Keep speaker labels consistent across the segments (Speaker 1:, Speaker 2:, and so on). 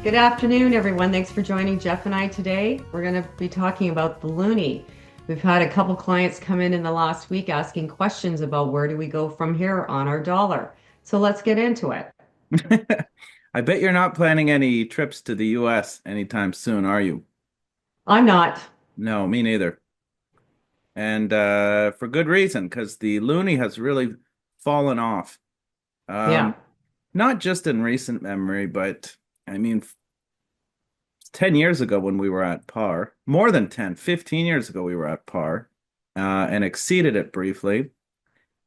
Speaker 1: Good afternoon, everyone. Thanks for joining Jeff and I today. We're going to be talking about the Loonie. We've had a couple clients come in the last week asking questions about where do we go from here on our dollar. So let's get into it.
Speaker 2: I bet you're not planning any trips to the US anytime soon, are you?
Speaker 1: I'm not.
Speaker 2: No, me neither. And for good reason, because the loonie has really fallen off.
Speaker 1: Yeah.
Speaker 2: Um, Not just in recent memory, but I mean, 10 years ago when we were at par, more than 10, 15 years ago, we were at par and exceeded it briefly.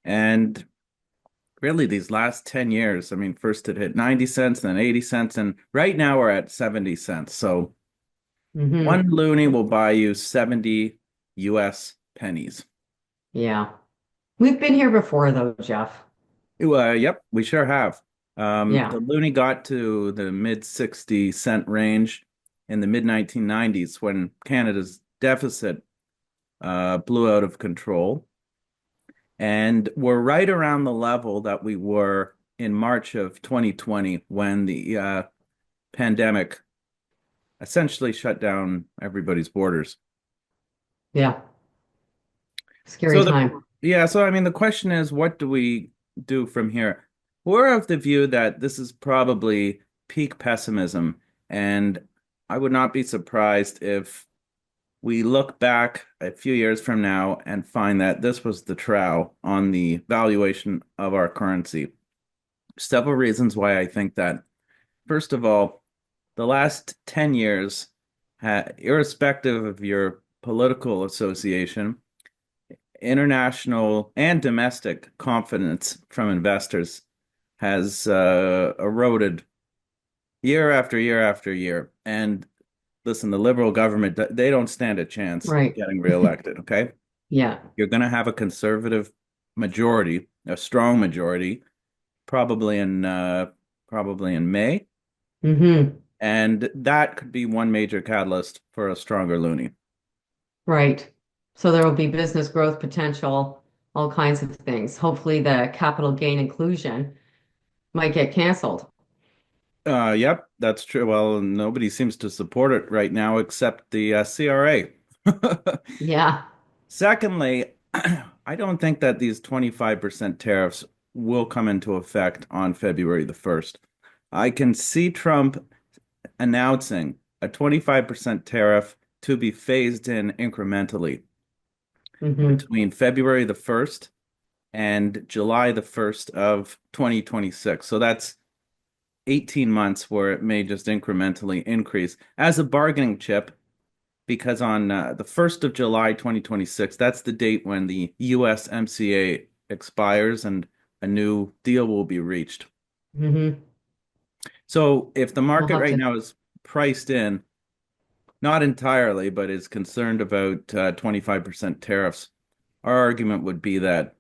Speaker 2: And really, these last 10 years, I mean, first it hit 90 cents, then 80 cents, and right now we're at 70 cents. So
Speaker 1: Hmm.
Speaker 2: one loonie will buy you 70 US pennies.
Speaker 1: Yeah. We've been here before, though, Jeff.
Speaker 2: Yep, we sure have.
Speaker 1: Yeah.
Speaker 2: The loonie got to the mid 60-cent range in the mid 1990s when Canada's deficit blew out of control. And we're right around the level that we were in March of 2020 when the pandemic essentially shut down everybody's borders.
Speaker 1: Yeah. Scary
Speaker 2: So
Speaker 1: time.
Speaker 2: so I mean the question is, what do we do from here? We're of the view that this is probably peak pessimism, and I would not be surprised if we look back a few years from now and find that this was the trough on the valuation of our currency. Several reasons why I think that. First of all, the last 10 years, irrespective of your political association, international and domestic confidence from investors has eroded year after year after year. And listen, the liberal government, they don't stand a chance of
Speaker 1: Right.
Speaker 2: getting reelected, okay?
Speaker 1: Yeah.
Speaker 2: You're going to have a conservative majority, a strong majority, probably in probably in May,
Speaker 1: Hmm.
Speaker 2: and that could be one major catalyst for a stronger loonie.
Speaker 1: Right. So there will be business growth potential, all kinds of things. Hopefully, the capital gain inclusion might get canceled.
Speaker 2: Yep, that's true. Well, nobody seems to support it right now except the CRA.
Speaker 1: Yeah.
Speaker 2: Secondly, I don't think that these 25% tariffs will come into effect on February the 1st. I can see Trump announcing a 25% tariff to be phased in incrementally
Speaker 1: Hmm.
Speaker 2: between February the 1st and July the 1st of 2026. So that's 18 months where it may just incrementally increase as a bargaining chip because on the 1st of July 2026, that's the date when the USMCA expires and a new deal will be reached.
Speaker 1: Hmm.
Speaker 2: So if the
Speaker 1: We'll
Speaker 2: market
Speaker 1: have
Speaker 2: right
Speaker 1: to.
Speaker 2: now is priced in, not entirely, but is concerned about 25% tariffs, our argument would be that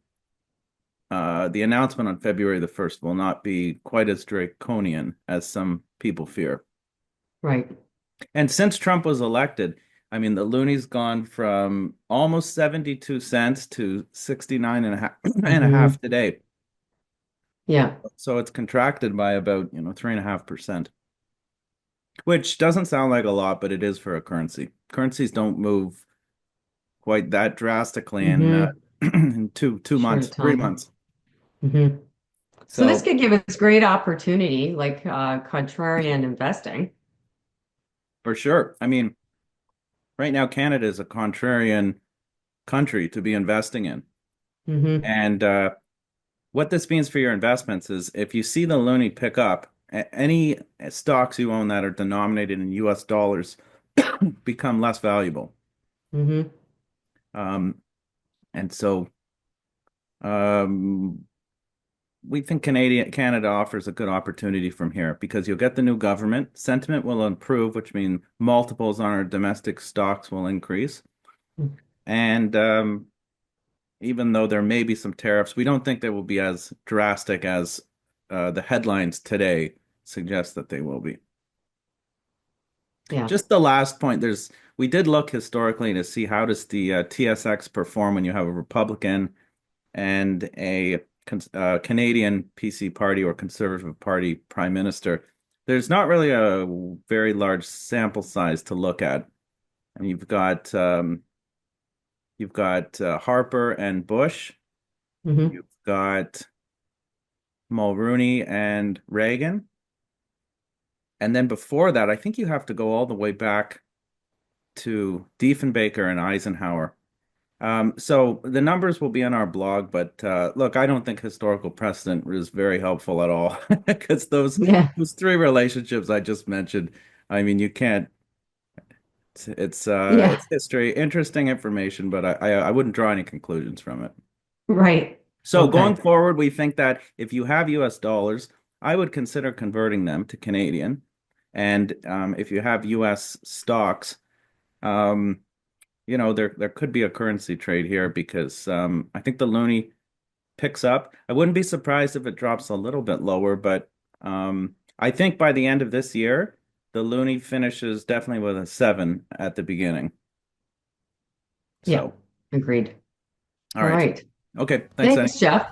Speaker 2: the announcement on February the 1st will not be quite as draconian as some people fear.
Speaker 1: Right.
Speaker 2: And since Trump was elected, I mean, the loonie's gone from almost 72 cents to 69 and a half, and a
Speaker 1: Hmm.
Speaker 2: half today.
Speaker 1: Yeah.
Speaker 2: So it's contracted by about, 3.5%, which doesn't sound like a lot, but it is for a currency. Currencies don't move quite that drastically in
Speaker 1: Hmm.
Speaker 2: in two
Speaker 1: Short
Speaker 2: months,
Speaker 1: of
Speaker 2: 3 months.
Speaker 1: time. Hmm. So this
Speaker 2: So
Speaker 1: could give us great opportunity, like contrarian investing.
Speaker 2: for sure. I mean, right now Canada is a contrarian country to be investing in.
Speaker 1: Hmm.
Speaker 2: And what this means for your investments is if you see the loonie pick up, any stocks you own that are denominated in US dollars become less valuable.
Speaker 1: Hmm.
Speaker 2: Um, and so um, we think Canada offers a good opportunity from here because you'll get the new government, sentiment will improve, which means multiples on our domestic stocks will increase. And even though there may be some tariffs, we don't think they will be as drastic as the headlines today suggest that they will be.
Speaker 1: Yeah.
Speaker 2: Just the last point, we did look historically to see how does the TSX perform when you have a Republican and a Canadian PC party or Conservative Party prime minister. there's not really a very large sample size to look at. And you've got Harper and Bush.
Speaker 1: Hmm.
Speaker 2: You've got Mulrooney and Reagan. And then before that, I think you have to go all the way back to Diefenbaker and Eisenhower. So the numbers will be on our blog, but look, I don't think historical precedent is very helpful at all because
Speaker 1: Yeah,
Speaker 2: those three relationships I just mentioned, I mean, you can't.
Speaker 1: yeah,
Speaker 2: It's history, interesting information, but I wouldn't draw any conclusions from it.
Speaker 1: right.
Speaker 2: So going
Speaker 1: Okay.
Speaker 2: forward, we think that if you have US dollars, I would consider converting them to Canadian. And if you have US stocks, um, there could be a currency trade here because I think the loonie picks up. I wouldn't be surprised if it drops a little bit lower, but I think by the end of this year, the loonie finishes definitely with a seven at the beginning.
Speaker 1: Yeah,
Speaker 2: So,
Speaker 1: agreed.
Speaker 2: all
Speaker 1: All
Speaker 2: right.
Speaker 1: right.
Speaker 2: Okay. Thanks, Annie.
Speaker 1: Thanks, Jeff.